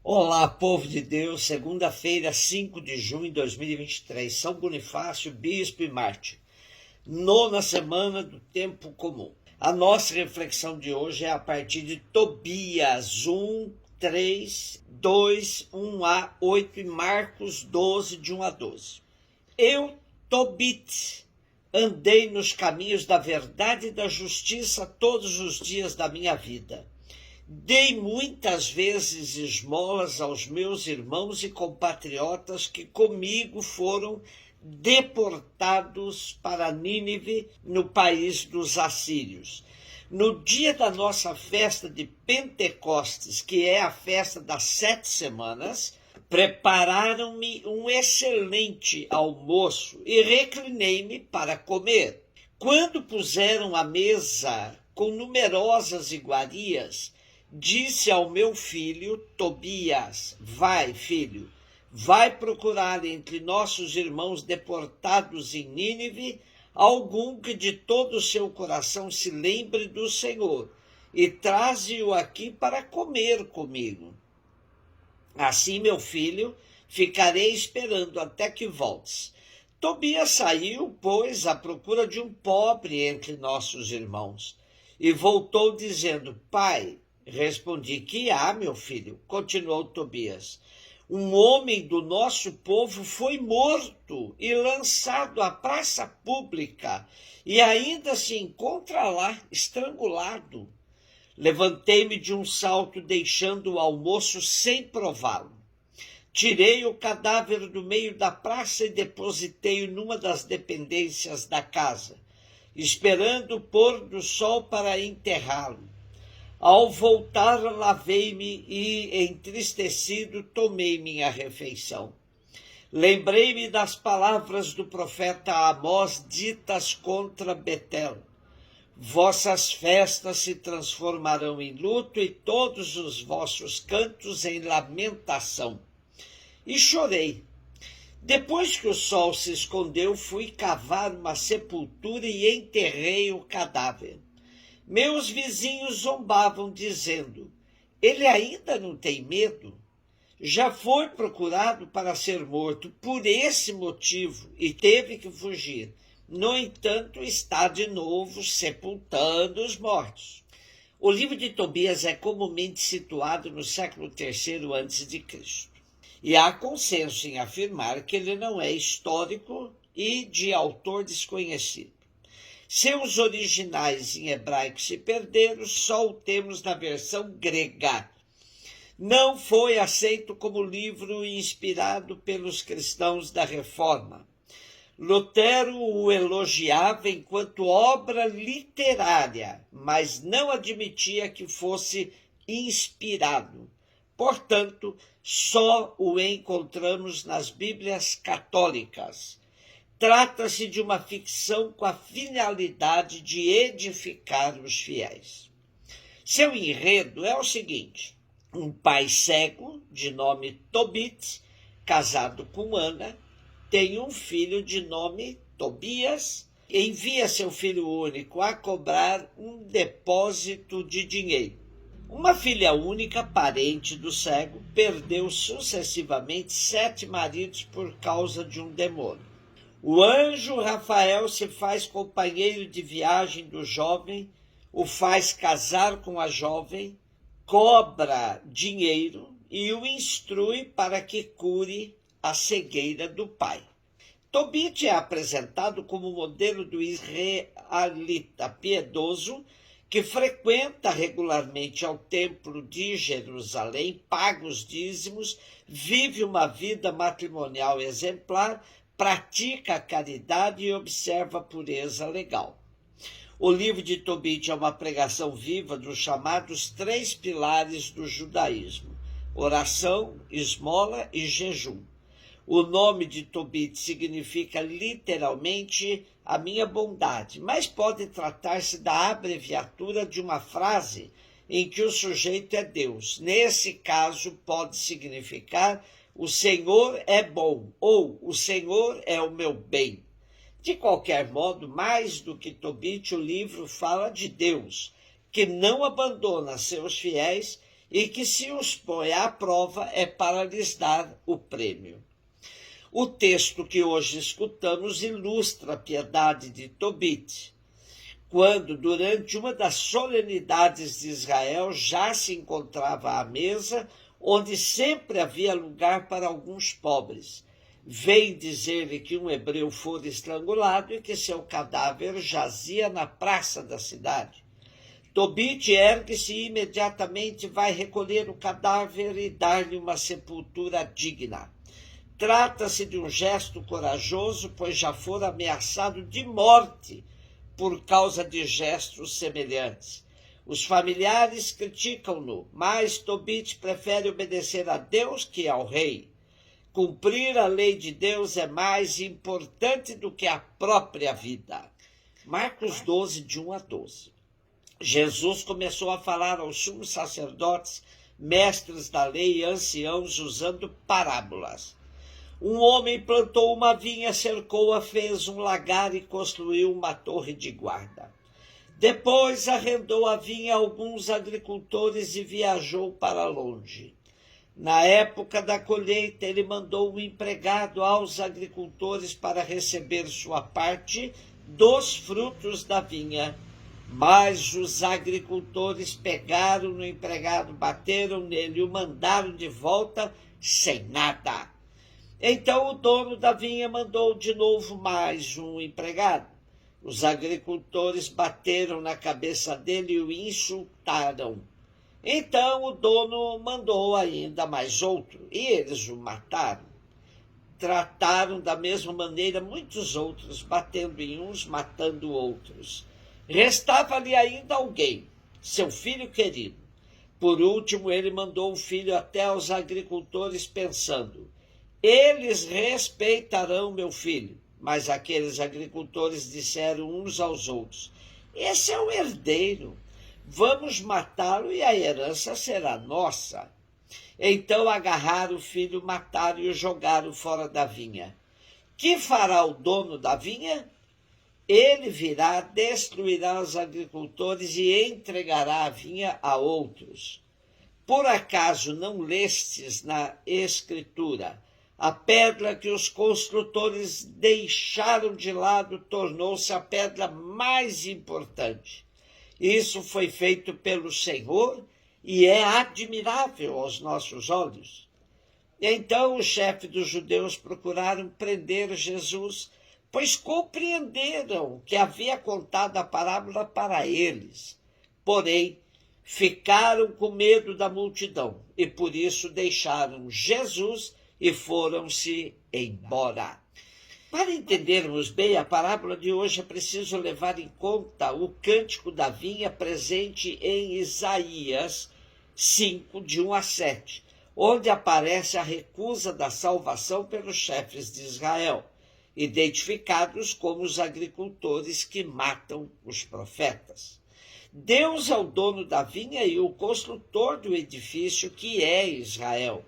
Olá, povo de Deus, segunda-feira, 5 de junho de 2023, São Bonifácio, Bispo e Mártir, nona semana do tempo comum. A nossa reflexão de hoje é a partir de Tobias 1, 3, 2, 1a, 8 e Marcos 12, de 1 a 12. Eu, Tobit, andei nos caminhos da verdade e da justiça todos os dias da minha vida. Dei muitas vezes esmolas aos meus irmãos e compatriotas que comigo foram deportados para Nínive, no país dos assírios. No dia da nossa festa de Pentecostes, que é a festa das 7 semanas, prepararam-me um excelente almoço e reclinei-me para comer. Quando puseram a mesa com numerosas iguarias, disse ao meu filho Tobias: vai, filho, vai procurar entre nossos irmãos deportados em Nínive algum que de todo o seu coração se lembre do Senhor, e traze-o aqui para comer comigo. Assim, meu filho, ficarei esperando até que voltes. Tobias saiu, pois, à procura de um pobre entre nossos irmãos, e voltou dizendo: pai, respondi: que há, meu filho? Continuou Tobias: um homem do nosso povo foi morto e lançado à praça pública, e ainda se encontra lá, estrangulado. Levantei-me de um salto, deixando o almoço sem prová-lo. Tirei o cadáver do meio da praça e depositei-o numa das dependências da casa, esperando o pôr do sol para enterrá-lo. Ao voltar, lavei-me e, entristecido, tomei minha refeição. Lembrei-me das palavras do profeta Amós ditas contra Betel: vossas festas se transformarão em luto e todos os vossos cantos em lamentação. E chorei. Depois que o sol se escondeu, fui cavar uma sepultura e enterrei o cadáver. Meus vizinhos zombavam, dizendo: ele ainda não tem medo? Já foi procurado para ser morto por esse motivo e teve que fugir. No entanto, está de novo sepultando os mortos. O livro de Tobias é comumente situado no século III a.C. E há consenso em afirmar que ele não é histórico e de autor desconhecido. Seus originais em hebraico se perderam, só o temos na versão grega. Não foi aceito como livro inspirado pelos cristãos da Reforma. Lutero o elogiava enquanto obra literária, mas não admitia que fosse inspirado. Portanto, só o encontramos nas Bíblias católicas. Trata-se de uma ficção com a finalidade de edificar os fiéis. Seu enredo é o seguinte: um pai cego, de nome Tobit, casado com Ana, tem um filho de nome Tobias, envia seu filho único a cobrar um depósito de dinheiro. Uma filha única, parente do cego, perdeu sucessivamente 7 maridos por causa de um demônio. O anjo Rafael se faz companheiro de viagem do jovem, o faz casar com a jovem, cobra dinheiro e o instrui para que cure a cegueira do pai. Tobit é apresentado como modelo do israelita piedoso que frequenta regularmente ao templo de Jerusalém, paga os dízimos, vive uma vida matrimonial exemplar, pratica a caridade e observa a pureza legal. O livro de Tobit é uma pregação viva dos chamados 3 pilares do judaísmo: oração, esmola e jejum. O nome de Tobit significa literalmente a minha bondade, mas pode tratar-se da abreviatura de uma frase em que o sujeito é Deus. Nesse caso, pode significar o Senhor é bom ou o Senhor é o meu bem. De qualquer modo, mais do que Tobit, o livro fala de Deus, que não abandona seus fiéis e que se os põe à prova é para lhes dar o prêmio. O texto que hoje escutamos ilustra a piedade de Tobit, quando, durante uma das solenidades de Israel, já se encontrava à mesa, onde sempre havia lugar para alguns pobres. Vem dizer-lhe que um hebreu fora estrangulado e que seu cadáver jazia na praça da cidade. Tobit ergue-se e imediatamente vai recolher o cadáver e dar-lhe uma sepultura digna. Trata-se de um gesto corajoso, pois já fora ameaçado de morte por causa de gestos semelhantes. Os familiares criticam-no, mas Tobit prefere obedecer a Deus que ao rei. Cumprir a lei de Deus é mais importante do que a própria vida. Marcos 12, de 1 a 12. Jesus começou a falar aos sumos sacerdotes, mestres da lei e anciãos usando parábolas. Um homem plantou uma vinha, cercou-a, fez um lagar e construiu uma torre de guarda. Depois arrendou a vinha a alguns agricultores e viajou para longe. Na época da colheita, ele mandou um empregado aos agricultores para receber sua parte dos frutos da vinha. Mas os agricultores pegaram no empregado, bateram nele e o mandaram de volta sem nada. Então o dono da vinha mandou de novo mais um empregado. Os agricultores bateram na cabeça dele e o insultaram. Então o dono mandou ainda mais outro, e eles o mataram. Trataram da mesma maneira muitos outros, batendo em uns, matando outros. Restava-lhe ainda alguém, seu filho querido. Por último, ele mandou o filho até aos agricultores, pensando: eles respeitarão meu filho. Mas aqueles agricultores disseram uns aos outros: esse é o herdeiro, vamos matá-lo e a herança será nossa. Então agarraram o filho, mataram e o jogaram fora da vinha. Que fará o dono da vinha? Ele virá, destruirá os agricultores e entregará a vinha a outros. Por acaso não lestes na Escritura: a pedra que os construtores deixaram de lado tornou-se a pedra mais importante. Isso foi feito pelo Senhor e é admirável aos nossos olhos. Então os chefes dos judeus procuraram prender Jesus, pois compreenderam que havia contado a parábola para eles. Porém, ficaram com medo da multidão e por isso deixaram Jesus e foram-se embora. Para entendermos bem a parábola de hoje, é preciso levar em conta o cântico da vinha presente em Isaías 5, de 1 a 7, onde aparece a recusa da salvação pelos chefes de Israel, identificados como os agricultores que matam os profetas. Deus é o dono da vinha e o construtor do edifício, que é Israel.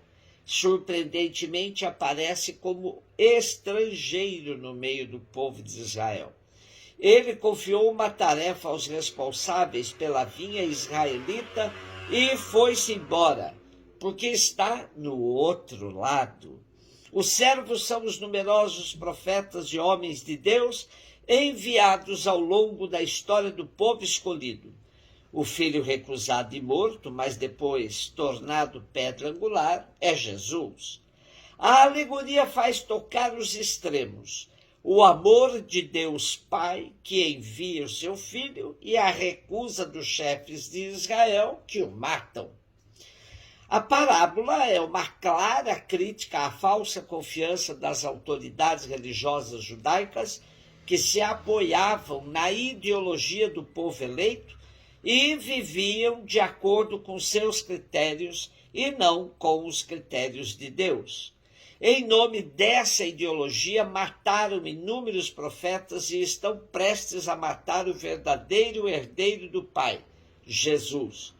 Surpreendentemente, aparece como estrangeiro no meio do povo de Israel. Ele confiou uma tarefa aos responsáveis pela vinha israelita e foi-se embora, porque está no outro lado. Os servos são os numerosos profetas e homens de Deus enviados ao longo da história do povo escolhido. O filho recusado e morto, mas depois tornado pedra angular, é Jesus. A alegoria faz tocar os extremos: o amor de Deus Pai, que envia o seu filho, e a recusa dos chefes de Israel, que o matam. A parábola é uma clara crítica à falsa confiança das autoridades religiosas judaicas, que se apoiavam na ideologia do povo eleito e viviam de acordo com seus critérios e não com os critérios de Deus. Em nome dessa ideologia, mataram inúmeros profetas e estão prestes a matar o verdadeiro herdeiro do Pai, Jesus.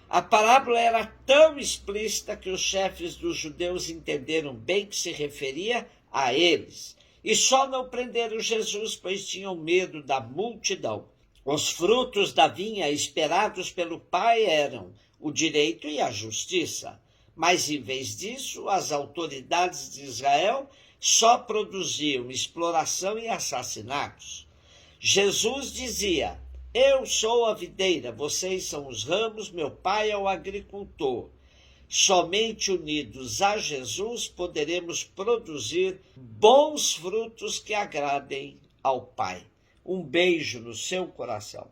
A parábola era tão explícita que os chefes dos judeus entenderam bem que se referia a eles, e só não prenderam Jesus, pois tinham medo da multidão. Os frutos da vinha esperados pelo Pai eram o direito e a justiça. Mas, em vez disso, as autoridades de Israel só produziam exploração e assassinatos. Jesus dizia: eu sou a videira, vocês são os ramos, meu pai é o agricultor. Somente unidos a Jesus poderemos produzir bons frutos que agradem ao Pai. Um beijo no seu coração.